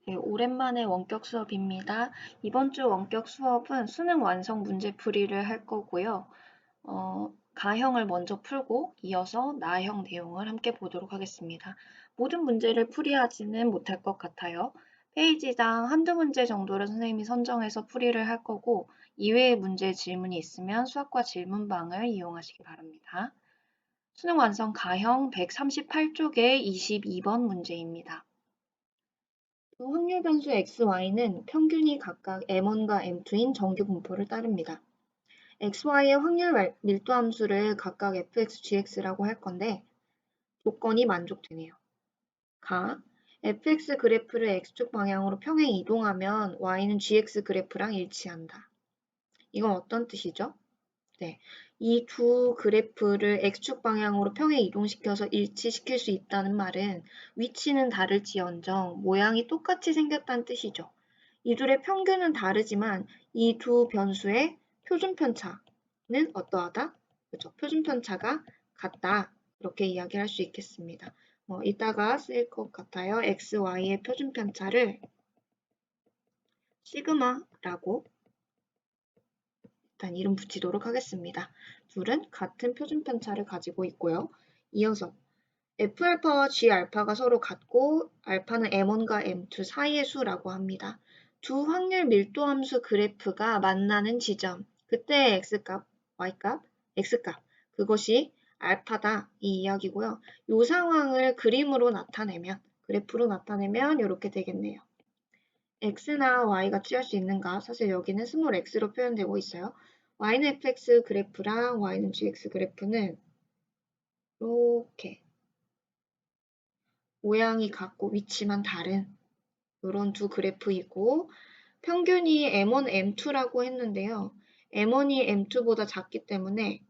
네, 오랜만에 원격 수업입니다. 이번 주 원격 수업은 수능 완성 문제풀이를 할 거고요. 가형을 먼저 풀고 이어서 나형 내용을 함께 보도록 하겠습니다. 모든 문제를 풀이하지는 못할 것 같아요. 페이지당 한두 문제 정도를 선생님이 선정해서 풀이를 할 거고 이외의 문제 질문이 있으면 수학과 질문방을 이용하시기 바랍니다. 수능 완성 가형 138쪽의 22번 문제입니다. 두 확률 변수 xy는 평균이 각각 m1과 m2인 정규 분포를 따릅니다. xy의 확률 밀도 함수를 각각 fx, gx라고 할 건데 조건이 만족되네요. 가 fx 그래프를 x축 방향으로 평행 이동하면 y는 gx 그래프랑 일치한다. 이건 어떤 뜻이죠? 네, 이 두 그래프를 x축 방향으로 평행 이동시켜서 일치시킬 수 있다는 말은 위치는 다를지언정 모양이 똑같이 생겼다는 뜻이죠. 이 둘의 평균은 다르지만 이 두 변수의 표준편차는 어떠하다? 그렇죠. 표준편차가 같다. 이렇게 이야기할 수 있겠습니다. 이따가 쓸 것 같아요. x, y의 표준편차를 시그마라고 일단 이름 붙이도록 하겠습니다. 둘은 같은 표준편차를 가지고 있고요. 이어서 F알파와 G알파가 서로 같고 알파는 M1과 M2 사이의 수라고 합니다. 두 확률 밀도 함수 그래프가 만나는 지점, 그때의 X값, Y값, X값, 그것이 알파다 이 이야기고요. 이 상황을 그림으로 나타내면, 그래프로 나타내면 이렇게 되겠네요. x나 y가 취할 수 있는가? 사실 여기는 스몰 x로 표현되고 있어요. y는 fx 그래프랑 y는 gx 그래프는 이렇게 모양이 같고 위치만 다른 이런 두 그래프이고 평균이 m1, m2라고 했는데요. m1이 m2보다 작기 때문에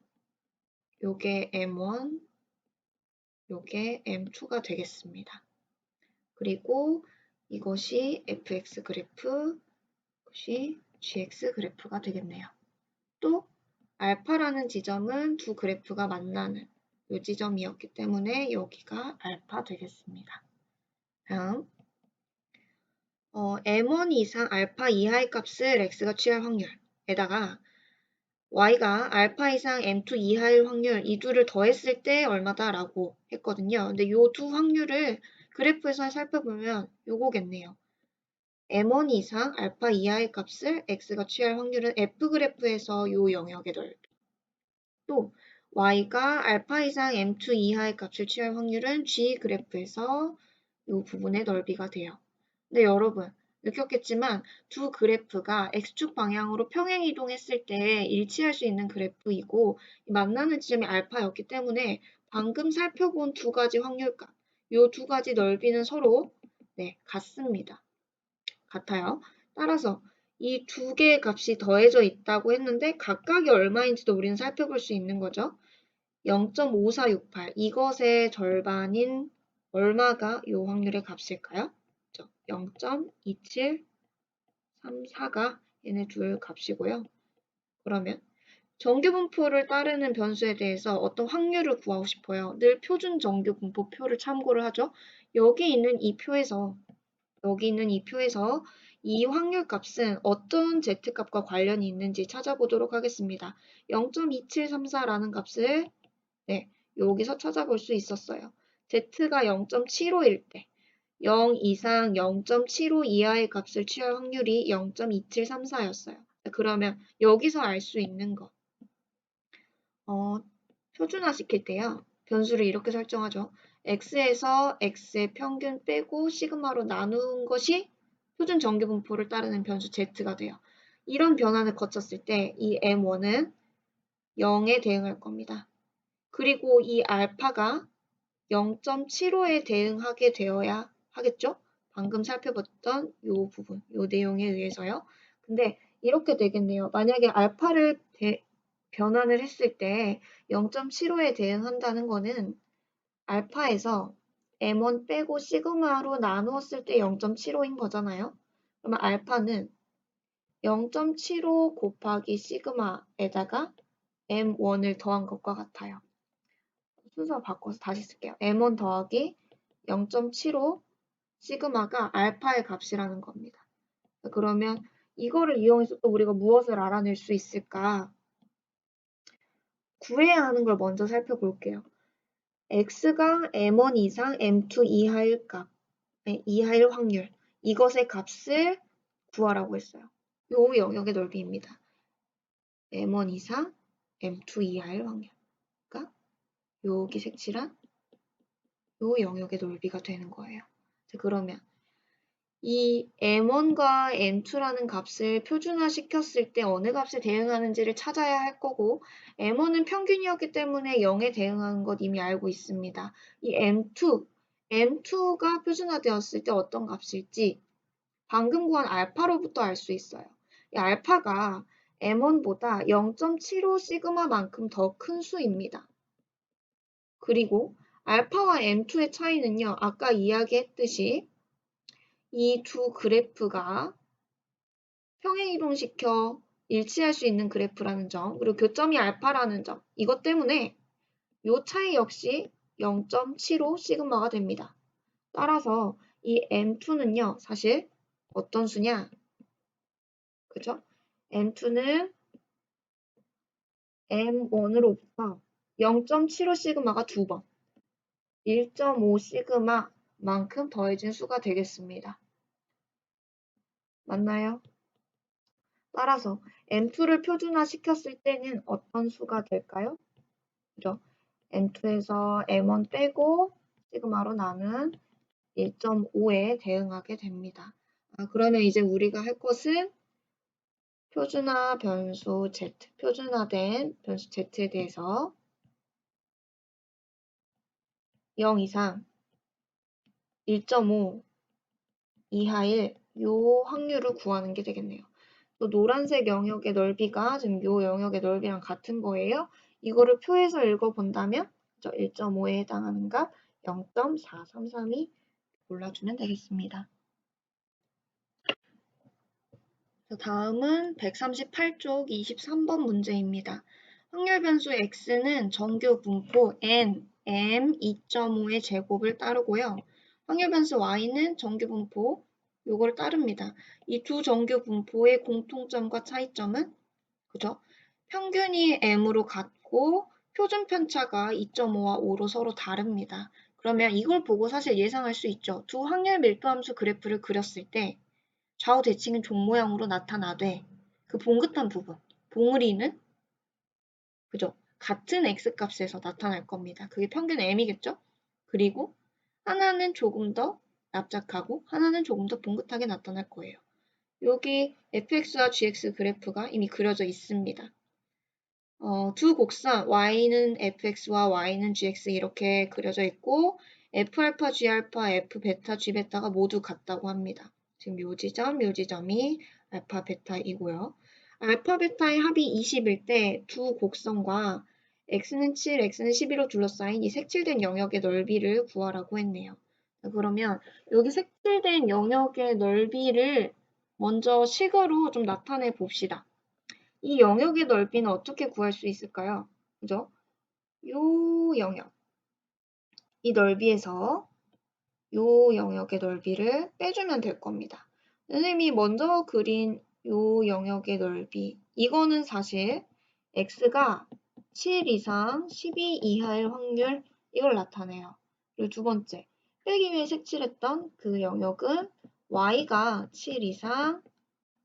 요게 m1, 요게 m2가 되겠습니다. 그리고 이것이 fx 그래프, 이것이 gx 그래프가 되겠네요. 또 알파라는 지점은 두 그래프가 만나는 이 지점이었기 때문에 여기가 알파 되겠습니다. 다음 m1 이상 알파 이하의 값을 x가 취할 확률에다가 y가 알파 이상 m2 이하일 확률 이 둘을 더했을 때 얼마다라고 했거든요. 근데 이 두 확률을 그래프에서 살펴보면 요거겠네요. m1 이상 알파 이하의 값을 x가 취할 확률은 f그래프에서 요 영역의 넓이 또 y가 알파 이상 m2 이하의 값을 취할 확률은 g그래프에서 이 부분의 넓이가 돼요. 근데 여러분 느꼈겠지만 두 그래프가 x축 방향으로 평행 이동했을 때 일치할 수 있는 그래프이고 만나는 지점이 알파였기 때문에 방금 살펴본 두 가지 확률값 이 두 가지 넓이는 서로 같습니다. 같아요. 따라서 이 두 개의 값이 더해져 있다고 했는데 각각이 얼마인지도 우리는 살펴볼 수 있는 거죠. 0.5468 이것의 절반인 얼마가 이 확률의 값일까요? 0.2734가 얘네 둘 값이고요. 그러면 정규분포를 따르는 변수에 대해서 어떤 확률을 구하고 싶어요. 늘 표준 정규분포표를 참고를 하죠. 여기 있는 이 표에서 이 확률값은 어떤 z값과 관련이 있는지 찾아보도록 하겠습니다. 0.2734라는 값을 여기서 찾아볼 수 있었어요. z가 0.75일 때 0 이상 0.75 이하의 값을 취할 확률이 0.2734였어요. 그러면 여기서 알 수 있는 것 표준화 시킬 때요. 변수를 이렇게 설정하죠. x에서 x의 평균 빼고 시그마로 나눈 것이 표준 정규분포를 따르는 변수 z가 돼요. 이런 변환을 거쳤을 때 이 m1은 0에 대응할 겁니다. 그리고 이 알파가 0.75에 대응하게 되어야 하겠죠? 방금 살펴봤던 이 부분, 이 내용에 의해서요. 근데 이렇게 되겠네요. 만약에 알파를 변환을 했을 때 0.75에 대응한다는 거는 알파에서 m1 빼고 시그마로 나누었을 때 0.75인 거잖아요. 그러면 알파는 0.75 곱하기 시그마에다가 m1을 더한 것과 같아요. 순서 바꿔서 다시 쓸게요. m1 더하기 0.75 시그마가 알파의 값이라는 겁니다. 그러면 이거를 이용해서 또 우리가 무엇을 알아낼 수 있을까? 구해야 하는 걸 먼저 살펴볼게요. x가 m1 이상 m2 이하일 값, 이하일 확률, 이것의 값을 구하라고 했어요. 요 영역의 넓이입니다. m1 이상 m2 이하일 확률가 여기 색칠한 요 영역의 넓이가 되는 거예요. 그러면 이 m1과 m2라는 값을 표준화 시켰을 때 어느 값에 대응하는지를 찾아야 할 거고 m1은 평균이었기 때문에 0에 대응하는 것 이미 알고 있습니다. 이 m2가 표준화되었을 때 어떤 값일지 방금 구한 알파로부터 알 수 있어요. 이 알파가 m1보다 0.75 시그마만큼 더 큰 수입니다. 그리고 알파와 m2의 차이는요. 아까 이야기했듯이 이 두 그래프가 평행이동시켜 일치할 수 있는 그래프라는 점, 그리고 교점이 알파라는 점, 이것 때문에 이 차이 역시 0.75 시그마가 됩니다. 따라서 이 M2는요, 사실 어떤 수냐? 그죠? M2는 M1으로부터 0.75 시그마가 2번, 1.5 시그마만큼 더해진 수가 되겠습니다. 맞나요? 따라서 M2를 표준화 시켰을 때는 어떤 수가 될까요? 그죠? M2에서 M1 빼고 시그마로 나눈 1.5에 대응하게 됩니다. 그러면 이제 우리가 할 것은 표준화 변수 Z, 표준화된 변수 Z에 대해서 0 이상 1.5 이하일 요 확률을 구하는 게 되겠네요. 또 노란색 영역의 넓이가 지금 요 영역의 넓이랑 같은 거예요. 이거를 표에서 읽어본다면 1.5에 해당하는 값 0.4332 골라주면 되겠습니다. 다음은 138쪽 23번 문제입니다. 확률 변수 x는 정규 분포 n, m 2.5의 제곱을 따르고요. 확률 변수 y는 정규 분포 요걸 따릅니다. 이 두 정규 분포의 공통점과 차이점은 그죠? 평균이 m으로 같고 표준 편차가 2.5와 5로 서로 다릅니다. 그러면 이걸 보고 사실 예상할 수 있죠. 두 확률 밀도함수 그래프를 그렸을 때 좌우 대칭은 종 모양으로 나타나되 그 봉긋한 부분, 봉우리는 그죠? 같은 x값에서 나타날 겁니다. 그게 평균 m이겠죠? 그리고 하나는 조금 더 납작하고 하나는 조금 더 봉긋하게 나타날 거예요. 여기 fx와 gx 그래프가 이미 그려져 있습니다. 두 곡선 y는 fx와 y는 gx 이렇게 그려져 있고 f알파, g알파, f베타, g베타가 모두 같다고 합니다. 지금 요 지점이 알파, 베타이고요. 알파, 베타의 합이 20일 때 두 곡선과 x는 7, x는 11로 둘러싸인 이 색칠된 영역의 넓이를 구하라고 했네요. 그러면 여기 색칠된 영역의 넓이를 먼저 식으로 좀 나타내 봅시다. 이 영역의 넓이는 어떻게 구할 수 있을까요? 그죠? 요 영역, 이 넓이에서 요 영역의 넓이를 빼주면 될 겁니다. 선생님이 먼저 그린 요 영역의 넓이, 이거는 사실 x가 7 이상 12 이하일 확률, 이걸 나타내요. 그리고 두 번째, 빼기 위해 색칠했던 그 영역은 y가 7 이상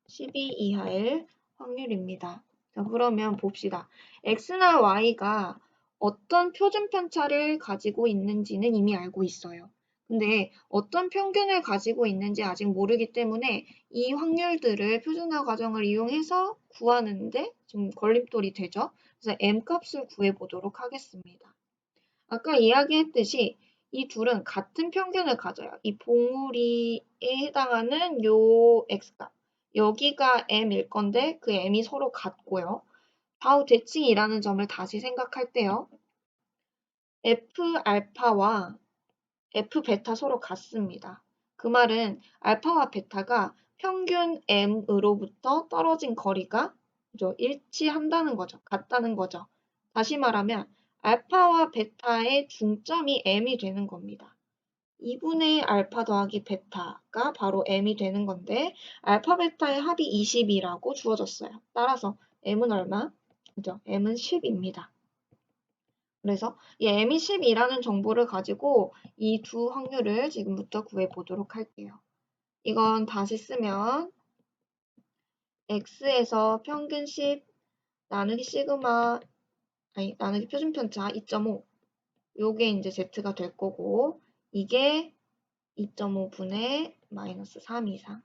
12 이하일 확률입니다. 자, 그러면 봅시다. x나 y가 어떤 표준 편차를 가지고 있는지는 이미 알고 있어요. 근데 어떤 평균을 가지고 있는지 아직 모르기 때문에 이 확률들을 표준화 과정을 이용해서 구하는데 좀 걸림돌이 되죠. 그래서 m값을 구해보도록 하겠습니다. 아까 이야기했듯이 이 둘은 같은 평균을 가져요. 이 봉우리에 해당하는 요 x값. 여기가 m일 건데 그 m이 서로 같고요. 좌우 대칭이라는 점을 다시 생각할 때요. F알파와 F베타 서로 같습니다. 그 말은 알파와 베타가 평균 m으로부터 떨어진 거리가 일치한다는 거죠. 같다는 거죠. 다시 말하면 알파와 베타의 중점이 m이 되는 겁니다. 2분의 알파 더하기 베타가 바로 m이 되는 건데 알파 베타의 합이 20이라고 주어졌어요. 따라서 m은 얼마? 그죠? m은 10입니다. 그래서 이 m이 10이라는 정보를 가지고 이 두 확률을 지금부터 구해보도록 할게요. 이건 다시 쓰면 x에서 평균 10 나누기 시그마 나누기 표준편차 2.5 요게 이제 z가 될 거고 이게 2.5분의 마이너스 3 이상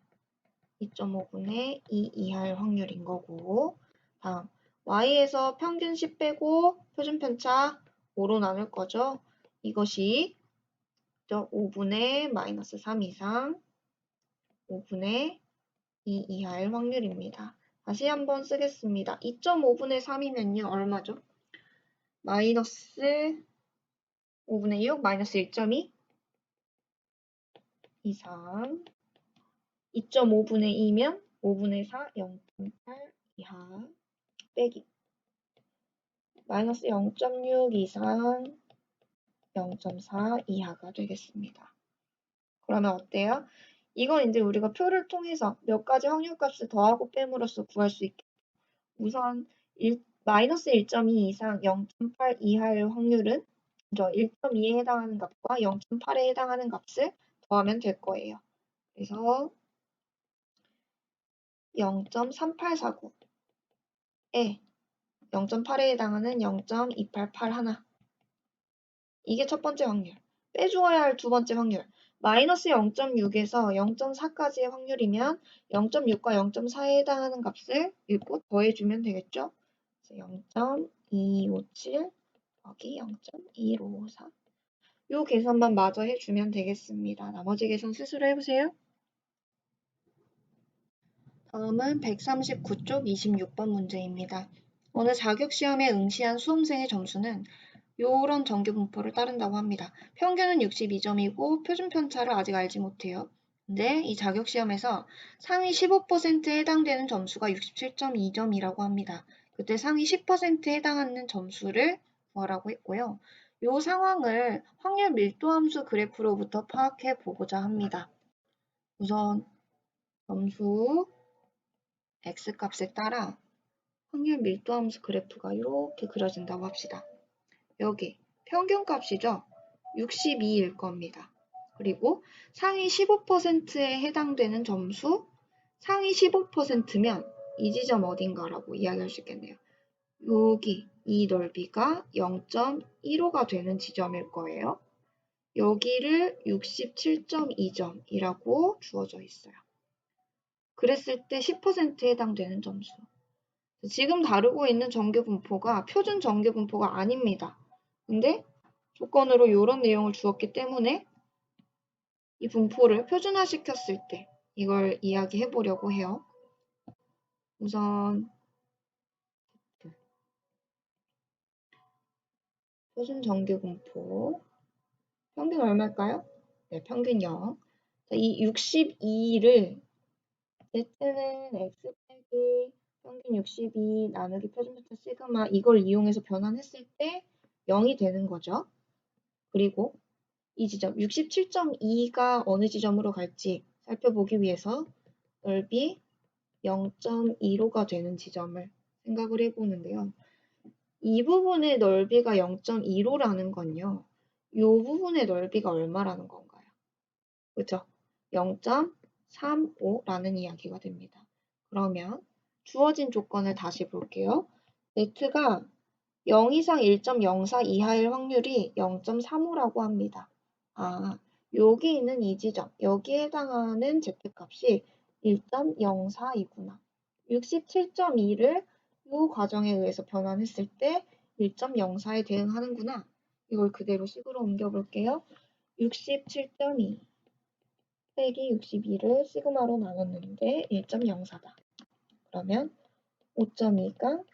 2.5분의 2 이하일 확률인 거고 다음 y에서 평균 10 빼고 표준편차 5로 나눌 거죠. 이것이 5분의 마이너스 3 이상 5분의 2 이하일 확률입니다. 다시 한번 쓰겠습니다. 2.5분의 3이면요. 얼마죠? 마이너스 5분의 6 마이너스 1.2 이상 2.5분의 2면 5분의 4 0.8 이하 빼기 마이너스 0.6 이상 0.4 이하가 되겠습니다. 그러면 어때요? 이건 이제 우리가 표를 통해서 몇 가지 확률값을 더하고 뺨으로써 구할 수 있겠죠. 우선 마이너스 1.2 이상 0.8 이하의 확률은 1.2에 해당하는 값과 0.8에 해당하는 값을 더하면 될 거예요. 그래서 0.3849에 0.8에 해당하는 0.2881 이게 첫 번째 확률. 빼주어야 할 두 번째 확률. 마이너스 0.6에서 0.4까지의 확률이면 0.6과 0.4에 해당하는 값을 읽고 더해주면 되겠죠? 0.2257 더하기 0.1554. 요 계산만 마저 해주면 되겠습니다. 나머지 계산 스스로 해보세요. 다음은 139쪽 26번 문제입니다. 어느 자격시험에 응시한 수험생의 점수는 요런 정규 분포를 따른다고 합니다. 평균은 62점이고 표준 편차를 아직 알지 못해요. 근데 이 자격시험에서 상위 15%에 해당되는 점수가 67.2점이라고 합니다. 그때 상위 10%에 해당하는 점수를 구하라고 했고요. 요 상황을 확률 밀도함수 그래프로부터 파악해 보고자 합니다. 우선 점수 x값에 따라 확률 밀도함수 그래프가 이렇게 그려진다고 합시다. 여기 평균값이죠. 62일 겁니다. 그리고 상위 15%에 해당되는 점수 상위 15%면 이 지점 어딘가라고 이야기할 수 있겠네요. 여기 이 넓이가 0.15가 되는 지점일 거예요. 여기를 67.2점이라고 주어져 있어요. 그랬을 때 10%에 해당되는 점수. 지금 다루고 있는 정규 분포가 표준 정규 분포가 아닙니다. 근데 조건으로 이런 내용을 주었기 때문에 이 분포를 표준화시켰을 때 이걸 이야기해 보려고 해요. 우선 표준 정규 분포 평균 얼마일까요? 네, 평균 0. 자, 이 62를 z는 x 빼기 평균 62 나누기 표준편차 시그마 이걸 이용해서 변환했을 때 0이 되는 거죠. 그리고 이 지점 67.2가 어느 지점으로 갈지 살펴보기 위해서 넓이 0.15가 되는 지점을 생각을 해보는데요. 이 부분의 넓이가 0.15라는 건요. 이 부분의 넓이가 얼마라는 건가요? 그죠? 0.35라는 이야기가 됩니다. 그러면 주어진 조건을 다시 볼게요. z가 0 이상 1.04 이하일 확률이 0.35라고 합니다. 여기 있는 이 지점, 여기에 해당하는 z값이 1.04이구나. 67.2를 이 과정에 의해서 변환했을 때 1.04에 대응하는구나. 이걸 그대로 식으로 옮겨볼게요. 67.2 빼기 62를 시그마로 나눴는데 1.04다. 그러면 5.2가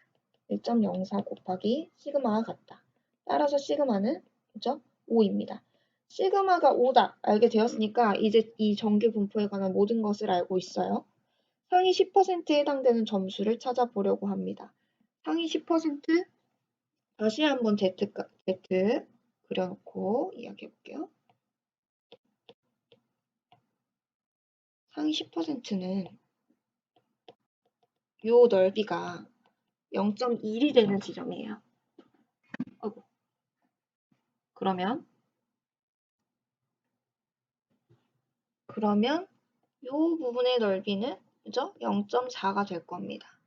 1.04 곱하기 시그마와 같다. 따라서 시그마는 그죠? 5입니다. 시그마가 5다 알게 되었으니까 이제 이 정규 분포에 관한 모든 것을 알고 있어요. 상위 10%에 해당되는 점수를 찾아보려고 합니다. 상위 10% 다시 한번 Z 그려놓고 이야기해 볼게요. 상위 10%는 요 넓이가 0.1이 되는 지점이에요. 그러면 요 부분의 넓이는 그죠? 0.4가 될 겁니다.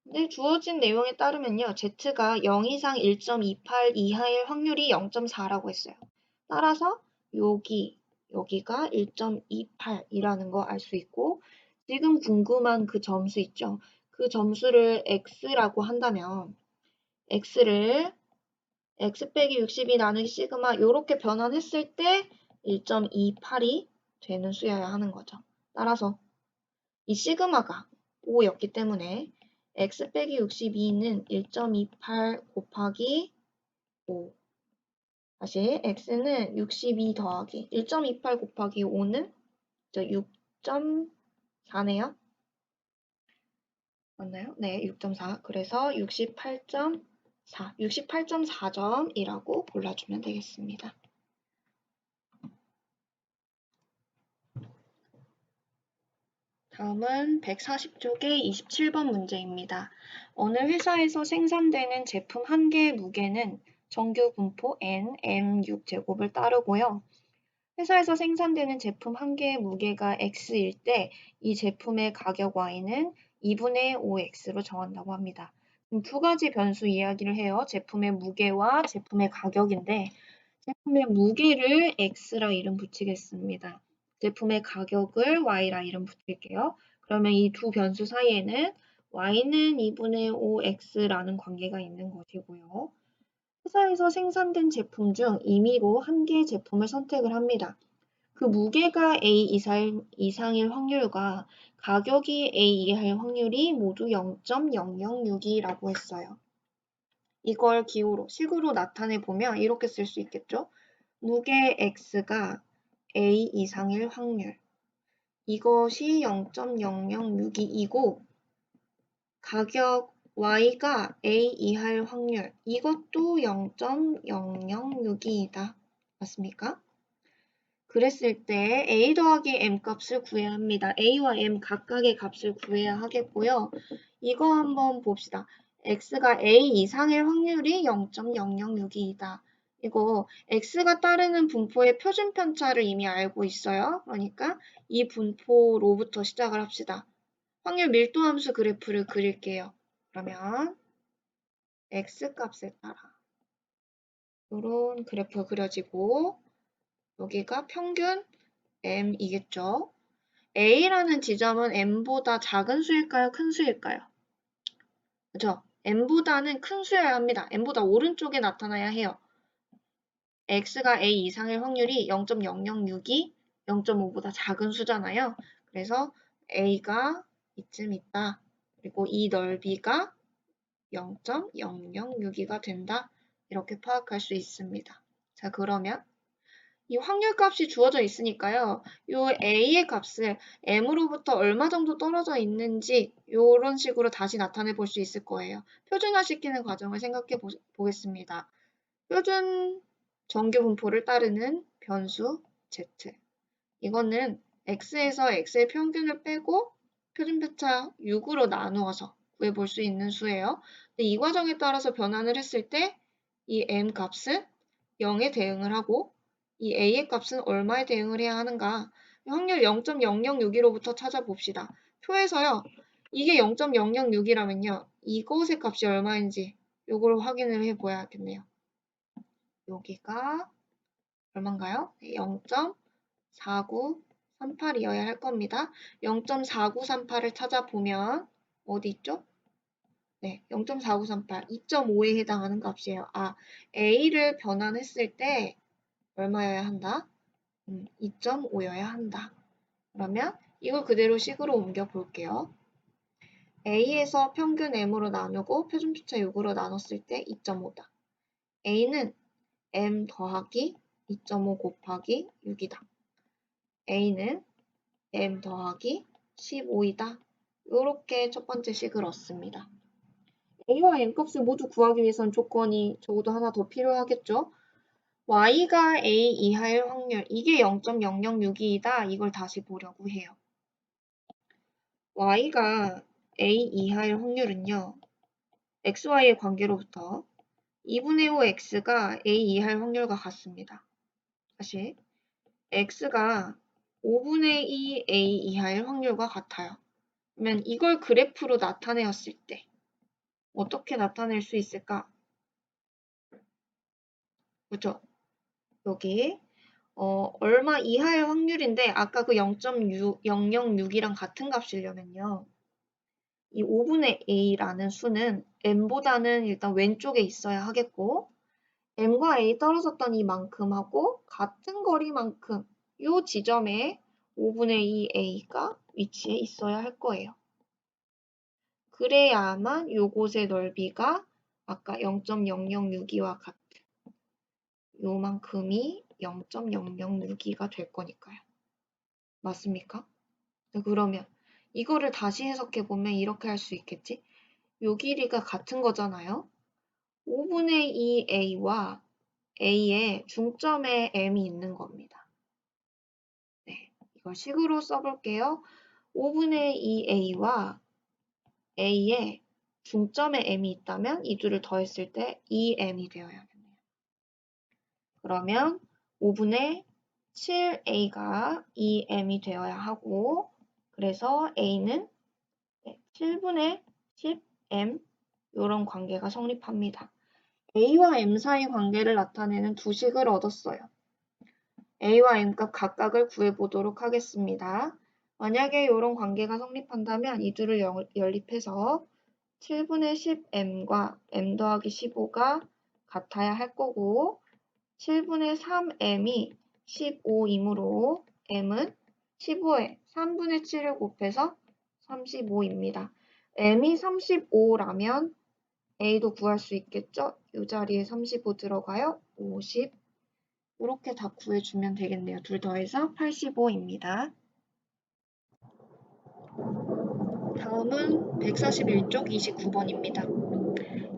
근데 주어진 내용에 따르면요. Z가 0 이상 1.28 이하일 확률이 0.4라고 했어요. 따라서 여기가 1.28이라는 거 알 수 있고 지금 궁금한 그 점수 있죠? 그 점수를 x라고 한다면 x를 x 빼기 62 나누기 시그마 이렇게 변환했을 때 1.28이 되는 수여야 하는 거죠. 따라서 이 시그마가 5였기 때문에 x 빼기 62는 1.28 곱하기 5. 다시 x는 62 더하기 1.28 곱하기 5는 6.4네요. 맞나요? 네, 6.4. 그래서 68.4. 68.4점이라고 골라주면 되겠습니다. 다음은 140쪽의 27번 문제입니다. 어느 회사에서 생산되는 제품 한 개의 무게는 정규 분포 N, M6제곱을 따르고요. 회사에서 생산되는 제품 한 개의 무게가 X일 때 이 제품의 가격 Y는 2분의 5X로 정한다고 합니다. 두 가지 변수 이야기를 해요. 제품의 무게와 제품의 가격인데 제품의 무게를 X라 이름 붙이겠습니다. 제품의 가격을 Y라 이름 붙일게요. 그러면 이 두 변수 사이에는 Y는 2분의 5X라는 관계가 있는 것이고요. 회사에서 생산된 제품 중 임의로 한 개의 제품을 선택을 합니다. 그 무게가 A 이상일 확률과 가격이 A 이하일 확률이 모두 0.006이라고 했어요. 이걸 식으로 나타내 보면 이렇게 쓸 수 있겠죠? 무게 X가 A 이상일 확률. 이것이 0.006이고 가격 Y가 A 이하일 확률. 이것도 0.006이다. 맞습니까? 그랬을 때 A 더하기 M 값을 구해야 합니다. A와 M 각각의 값을 구해야 하겠고요. 이거 한번 봅시다. X가 A 이상일 확률이 0.006이다. 이거 X가 따르는 분포의 표준 편차를 이미 알고 있어요. 그러니까 이 분포로부터 시작을 합시다. 확률 밀도 함수 그래프를 그릴게요. 그러면 X 값에 따라 이런 그래프가 그려지고 여기가 평균 M이겠죠. A라는 지점은 M보다 작은 수일까요? 큰 수일까요? 그죠? M보다는 큰 수여야 합니다. M보다 오른쪽에 나타나야 해요. X가 A 이상일 확률이 0.006이 0.5보다 작은 수잖아요. 그래서 A가 이쯤 있다. 그리고 이 넓이가 0.006이가 된다. 이렇게 파악할 수 있습니다. 자, 그러면 이 확률값이 주어져 있으니까요. 이 A의 값을 M으로부터 얼마 정도 떨어져 있는지 이런 식으로 다시 나타내 볼 수 있을 거예요. 표준화시키는 과정을 생각해 보겠습니다. 표준 정규 분포를 따르는 변수 Z. 이거는 X에서 X의 평균을 빼고 표준편차 6으로 나누어서 구해볼 수 있는 수예요. 근데 이 과정에 따라서 변환을 했을 때 이 M 값은 0에 대응을 하고 이 A의 값은 얼마에 대응을 해야 하는가? 확률 0.006으로부터 찾아봅시다. 표에서요. 이게 0.006이라면요. 이것의 값이 얼마인지 이걸 확인을 해봐야겠네요. 여기가 얼마인가요? 0.4938이어야 할 겁니다. 0.4938을 찾아보면 어디 있죠? 네, 0.4938, 2.5에 해당하는 값이에요. A를 변환했을 때 얼마여야 한다? 2.5여야 한다. 그러면 이걸 그대로 식으로 옮겨 볼게요. A에서 평균 M으로 나누고 표준편차 6으로 나눴을 때 2.5다. A는 M 더하기 2.5 곱하기 6이다. A는 M 더하기 15이다. 이렇게 첫 번째 식을 얻습니다. A와 M 값을 모두 구하기 위해선 조건이 적어도 하나 더 필요하겠죠? Y가 A 이하일 확률, 이게 0.006이다. 이걸 다시 보려고 해요. y가 a 이하일 확률은요. xy의 관계로부터 2분의 5 x가 a 이하일 확률과 같습니다. 다시 x가 5분의 2 a 이하일 확률과 같아요. 그러면 이걸 그래프로 나타내었을 때 어떻게 나타낼 수 있을까? 그렇죠? 여기 얼마 이하일 확률인데 아까 그 0.006이랑 같은 값이려면요. 이 5분의 a라는 수는 m보다는 일단 왼쪽에 있어야 하겠고 m과 a 떨어졌던 이만큼하고 같은 거리만큼 이 지점에 5분의 2 a가 위치해 있어야 할 거예요. 그래야만 요곳의 넓이가 아까 0.006이와 같은 요만큼이 0.006이가 될 거니까요. 맞습니까? 그러면 이거를 다시 해석해보면 이렇게 할 수 있겠지? 요 길이가 같은 거잖아요. 5분의 2a와 a의 중점에 m이 있는 겁니다. 네, 이걸 식으로 써볼게요. 5분의 2a와 a의 중점에 m이 있다면 이 둘을 더했을 때 2m이 되어야겠네요. 그러면 5분의 7a가 2m이 되어야 하고 그래서 a는 7분의 10m 이런 관계가 성립합니다. a와 m 사이 관계를 나타내는 두 식을 얻었어요. a와 m 값 각각을 구해보도록 하겠습니다. 만약에 이런 관계가 성립한다면 이 둘을 연립해서 7분의 10m과 m 더하기 15가 같아야 할 거고 7분의 3m이 15이므로 m은 15에 3분의 7을 곱해서 35입니다. m이 35라면 a도 구할 수 있겠죠? 이 자리에 35 들어가요. 50. 이렇게 답 구해주면 되겠네요. 둘 더해서 85입니다. 다음은 141쪽 29번입니다.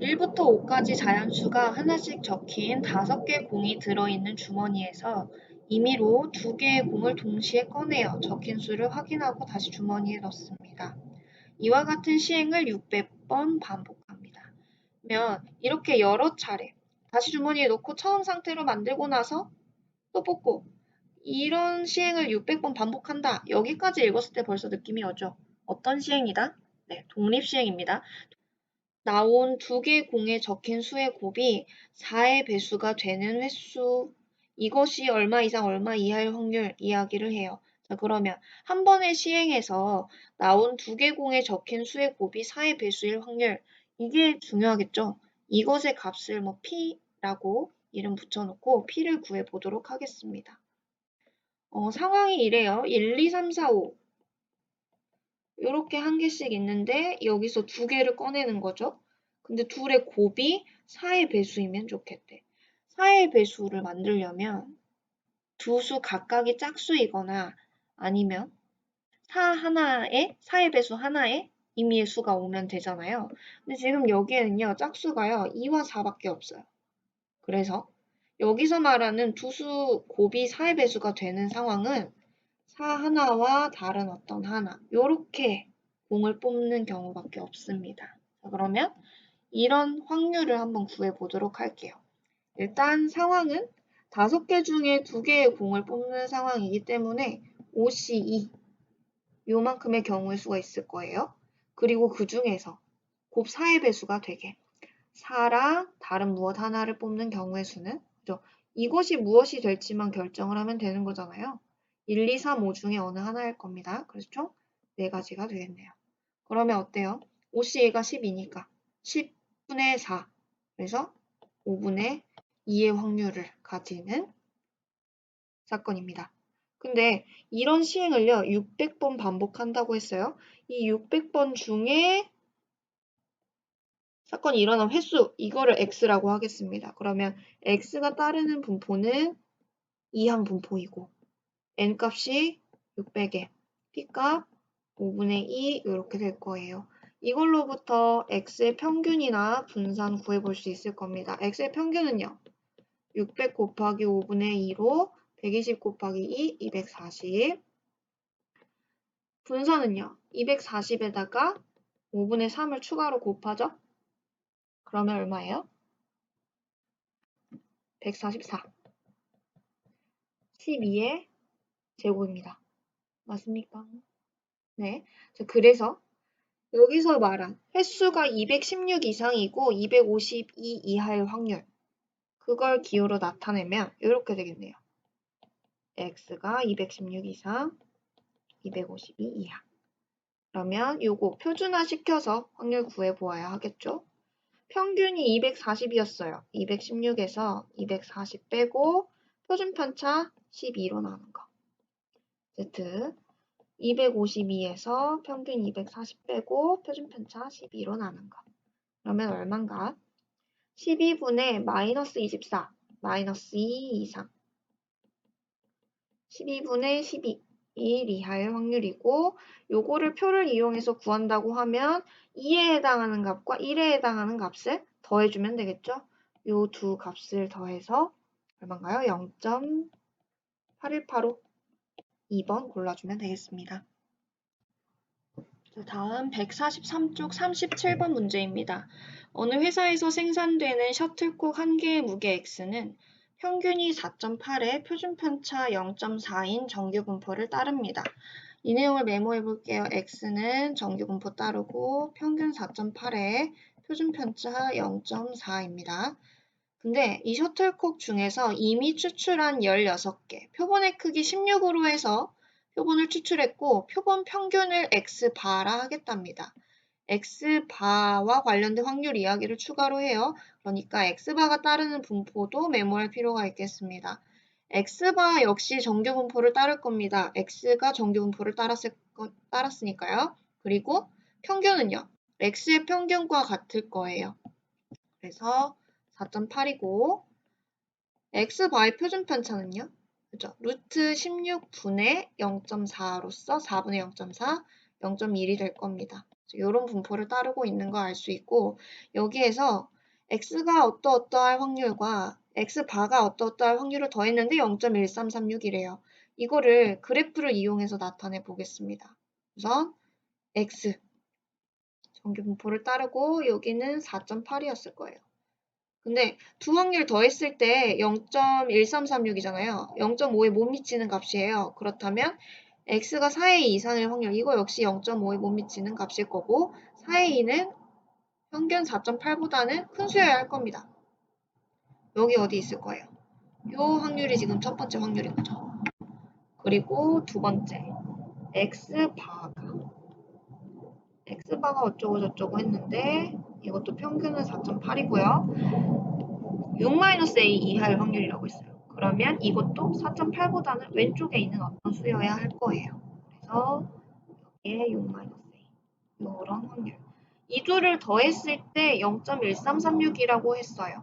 1부터 5까지 자연수가 하나씩 적힌 5개 공이 들어있는 주머니에서 임의로 2개의 공을 동시에 꺼내어 적힌 수를 확인하고 다시 주머니에 넣습니다. 이와 같은 시행을 600번 반복합니다. 그러면 이렇게 여러 차례 다시 주머니에 넣고 처음 상태로 만들고 나서 또 뽑고 이런 시행을 600번 반복한다. 여기까지 읽었을 때 벌써 느낌이 오죠? 어떤 시행이다? 네, 독립시행입니다. 나온 2개의 공에 적힌 수의 곱이 4의 배수가 되는 횟수 이것이 얼마 이상 얼마 이하일 확률 이야기를 해요. 자, 그러면 한 번의 시행에서 나온 2개 공에 적힌 수의 곱이 4의 배수일 확률 이게 중요하겠죠. 이것의 값을 뭐 P라고 이름 붙여놓고 P를 구해보도록 하겠습니다. 상황이 이래요. 1, 2, 3, 4, 5 이렇게 한 개씩 있는데 여기서 2개를 꺼내는 거죠. 근데 둘의 곱이 4의 배수이면 좋겠대. 4의 배수를 만들려면 두 수 각각이 짝수이거나 아니면 4의 배수 하나에 임의의 수가 오면 되잖아요. 근데 지금 여기에는요. 짝수가요. 2와 4밖에 없어요. 그래서 여기서 말하는 두 수 곱이 4의 배수가 되는 상황은 4 하나와 다른 어떤 하나 요렇게 공을 뽑는 경우밖에 없습니다. 자, 그러면 이런 확률을 한번 구해보도록 할게요. 일단 상황은 5개 중에 2개의 공을 뽑는 상황이기 때문에 5C2 요만큼의 경우의 수가 있을 거예요. 그리고 그 중에서 곱 4의 배수가 되게 4랑 다른 무엇 하나를 뽑는 경우의 수는 그죠? 이것이 무엇이 될지만 결정을 하면 되는 거잖아요. 1, 2, 3, 5 중에 어느 하나일 겁니다. 그래서 총 4가지가 되겠네요. 그러면 어때요? 5C가 10이니까 10분의 4 그래서 5분의 2의 확률을 가지는 사건입니다. 근데 이런 시행을요. 600번 반복한다고 했어요. 이 600번 중에 사건이 일어난 횟수 이거를 x라고 하겠습니다. 그러면 x가 따르는 분포는 이항 분포이고 n값이 600에 p값 5분의 2 이렇게 될 거예요. 이걸로부터 x의 평균이나 분산 구해볼 수 있을 겁니다. x의 평균은요. 600 곱하기 5분의 2로 120 곱하기 2, 240. 분선은요. 240에다가 5분의 3을 추가로 곱하죠? 그러면 얼마예요? 144. 12의 제곱입니다. 맞습니까? 네. 자, 그래서 여기서 말한 횟수가 216 이상이고 252 이하일 확률. 그걸 기호로 나타내면 이렇게 되겠네요. x가 216 이상, 252 이하. 그러면 요거 표준화 시켜서 확률 구해보아야 하겠죠? 평균이 240이었어요. 216에서 240 빼고 표준편차 12로 나눈 거. Z 252에서 평균 240 빼고 표준편차 12로 나눈 거. 그러면 얼만가? 12분의 마이너스 24, 마이너스 2 이상. 12분의 12, 1 이하일 확률이고 요거를 표를 이용해서 구한다고 하면 2에 해당하는 값과 1에 해당하는 값을 더해주면 되겠죠? 요 두 값을 더해서 얼마인가요? 0.8185. 2번 골라주면 되겠습니다. 다음 143쪽 37번 문제입니다. 어느 회사에서 생산되는 셔틀콕 한 개의 무게 X는 평균이 4.8에 표준편차 0.4인 정규분포를 따릅니다. 이 내용을 메모해 볼게요. X는 정규분포 따르고 평균 4.8에 표준편차 0.4입니다. 근데 이 셔틀콕 중에서 이미 추출한 16개, 표본의 크기 16으로 해서 표본을 추출했고 표본 평균을 X바라 하겠답니다. X바와 관련된 확률 이야기를 추가로 해요. 그러니까 X바가 따르는 분포도 메모할 필요가 있겠습니다. X바 역시 정규분포를 따를 겁니다. X가 정규분포를 따랐으니까요. 그리고 평균은요. X의 평균과 같을 거예요. 그래서 4.8이고 X바의 표준편차는요. 그죠? 루트 16분의 0.4로서 4분의 0.4, 0.1이 될 겁니다. 이런 분포를 따르고 있는 거 알 수 있고 여기에서 X가 어떠어떠할 확률과 X바가 어떠어떠할 확률을 더했는데 0.1336이래요. 이거를 그래프를 이용해서 나타내 보겠습니다. 우선 X 정규 분포를 따르고 여기는 4.8이었을 거예요. 근데 두 확률 더했을 때 0.1336이잖아요. 0.5에 못 미치는 값이에요. 그렇다면 x가 4의 2 이상일 확률, 이거 역시 0.5에 못 미치는 값일 거고 4의 2는 평균 4.8보다는 큰 수여야 할 겁니다. 여기 어디 있을 거예요? 요 확률이 지금 첫 번째 확률인 거죠. 그리고 두 번째 x바가 어쩌고 저쩌고 했는데 이것도 평균은 4.8이고요. 6-a 이하일 확률이라고 했어요. 그러면 이것도 4.8보다는 왼쪽에 있는 어떤 수여야 할 거예요. 그래서 여기에 6-a 이런 확률. 이 둘을 더했을 때 0.1336이라고 했어요.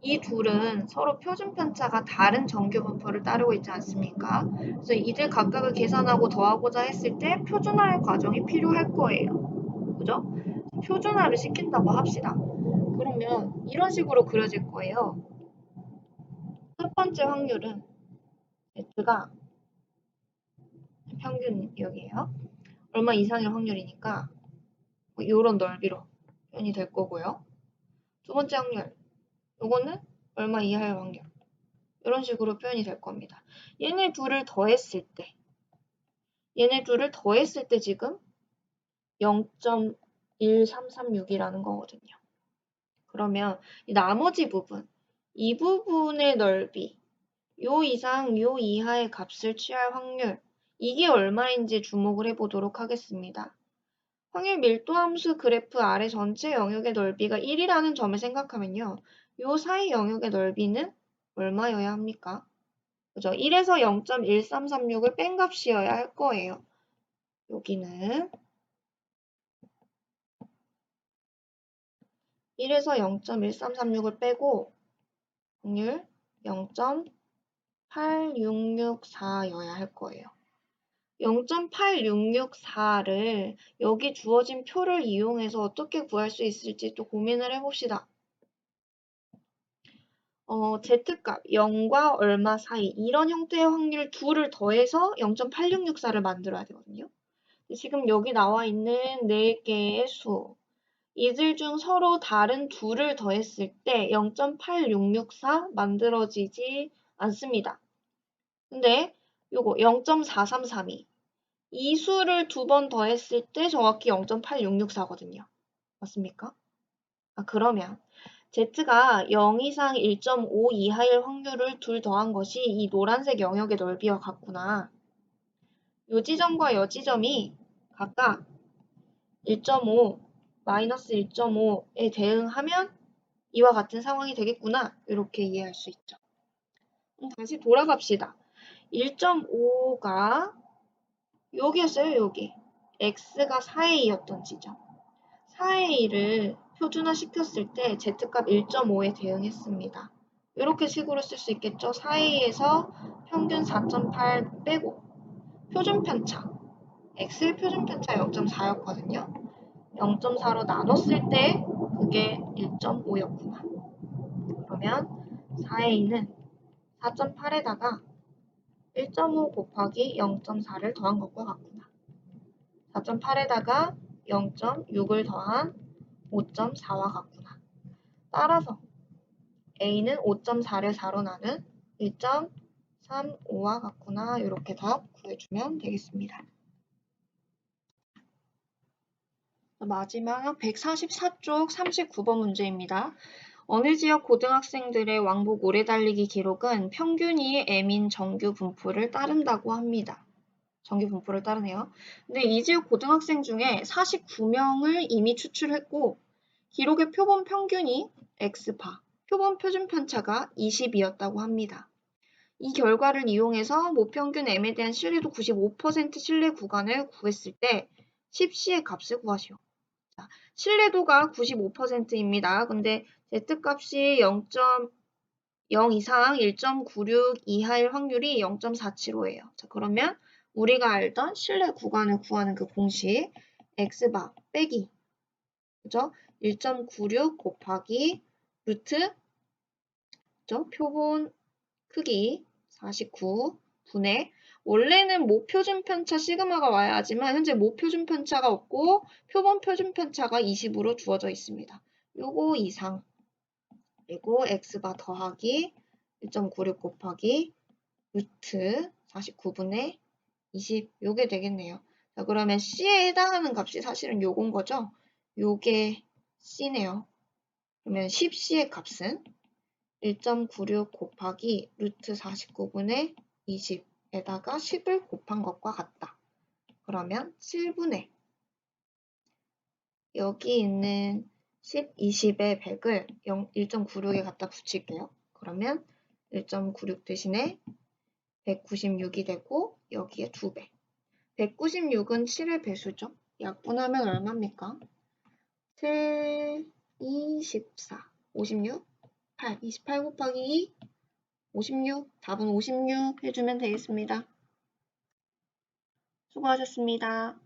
이 둘은 서로 표준편차가 다른 정규분포를 따르고 있지 않습니까? 그래서 이들 각각을 계산하고 더하고자 했을 때 표준화의 과정이 필요할 거예요. 그죠? 표준화를 시킨다고 합시다. 그러면 이런 식으로 그려질 거예요. 첫 번째 확률은 Z가 평균 여기에요. 얼마 이상일 확률이니까 이런 넓이로 표현이 될 거고요. 두 번째 확률, 요거는 얼마 이하일 확률. 이런 식으로 표현이 될 겁니다. 얘네 둘을 더했을 때 지금 0.1336이라는 거거든요. 그러면 이 나머지 부분, 이 부분의 넓이, 요 이상, 요 이하의 값을 취할 확률, 이게 얼마인지 주목을 해보도록 하겠습니다. 확률 밀도 함수 그래프 아래 전체 영역의 넓이가 1이라는 점을 생각하면요. 요 사이 영역의 넓이는 얼마여야 합니까? 그죠? 1에서 0.1336을 뺀 값이어야 할 거예요. 여기는 1에서 0.1336을 빼고 확률 0.8664여야 할 거예요. 0.8664를 여기 주어진 표를 이용해서 어떻게 구할 수 있을지 또 고민을 해봅시다. Z값 0과 얼마 사이 이런 형태의 확률 둘을 더해서 0.8664를 만들어야 되거든요. 지금 여기 나와 있는 4개의 수. 이들 중 서로 다른 둘을 더했을 때 0.8664 만들어지지 않습니다. 근데 요거 0.4332. 이 수를 2번 더했을 때 정확히 0.8664거든요. 맞습니까? 그러면 Z가 0 이상 1.5 이하일 확률을 둘 더한 것이 이 노란색 영역의 넓이와 같구나. 요 지점과 요 지점이 각각 1.5, 마이너스 1.5에 대응하면 이와 같은 상황이 되겠구나. 이렇게 이해할 수 있죠. 다시 돌아갑시다. 1.5가 여기였어요, 여기. x가 4a였던 지점. 4a를 표준화 시켰을 때 z값 1.5에 대응했습니다. 이렇게 식으로 쓸 수 있겠죠. 4a에서 평균 4.8 빼고 표준편차. x의 표준편차 0.4였거든요. 0.4로 나눴을 때 그게 1.5였구나. 그러면 4a는 4.8에다가 1.5 곱하기 0.4를 더한 것과 같구나. 4.8에다가 0.6을 더한 5.4와 같구나. 따라서 a는 5.4를 4로 나눈 1.35와 같구나. 이렇게 답 구해주면 되겠습니다. 마지막 144쪽 39번 문제입니다. 어느 지역 고등학생들의 왕복 오래 달리기 기록은 평균이 m인 정규 분포를 따른다고 합니다. 정규 분포를 따르네요. 근데 이 지역 고등학생 중에 49명을 이미 추출했고 기록의 표본 평균이 x파, 표본 표준 편차가 20이었다고 합니다. 이 결과를 이용해서 모평균 m에 대한 신뢰도 95% 신뢰 구간을 구했을 때 10C의 값을 구하시오. 자, 신뢰도가 95%입니다. 근데 Z값이 0.0 이상 1.96 이하일 확률이 0.475예요. 자, 그러면 우리가 알던 신뢰 구간을 구하는 그 공식 x바 빼기 그죠? 1.96 곱하기 루트 그죠? 표본 크기 49분의 원래는 모표준 편차 시그마가 와야 하지만 현재 모표준 편차가 없고 표본 표준 편차가 20으로 주어져 있습니다. 요거 이상 그리고 x바 더하기 1.96 곱하기 루트 49분의 20 요게 되겠네요. 자, 그러면 C에 해당하는 값이 사실은 요건 거죠. 요게 C네요. 그러면 10C의 값은 1.96 곱하기 루트 49분의 20에다가 10을 곱한 것과 같다. 그러면 7분의 여기 있는 10, 20의 100을 1.96에 갖다 붙일게요. 그러면 1.96 대신에 196이 되고 여기에 2배. 196은 7의 배수죠. 약분하면 얼마입니까? 7, 24, 56, 8, 28 곱하기 2, 56, 답은 56 해주면 되겠습니다. 수고하셨습니다.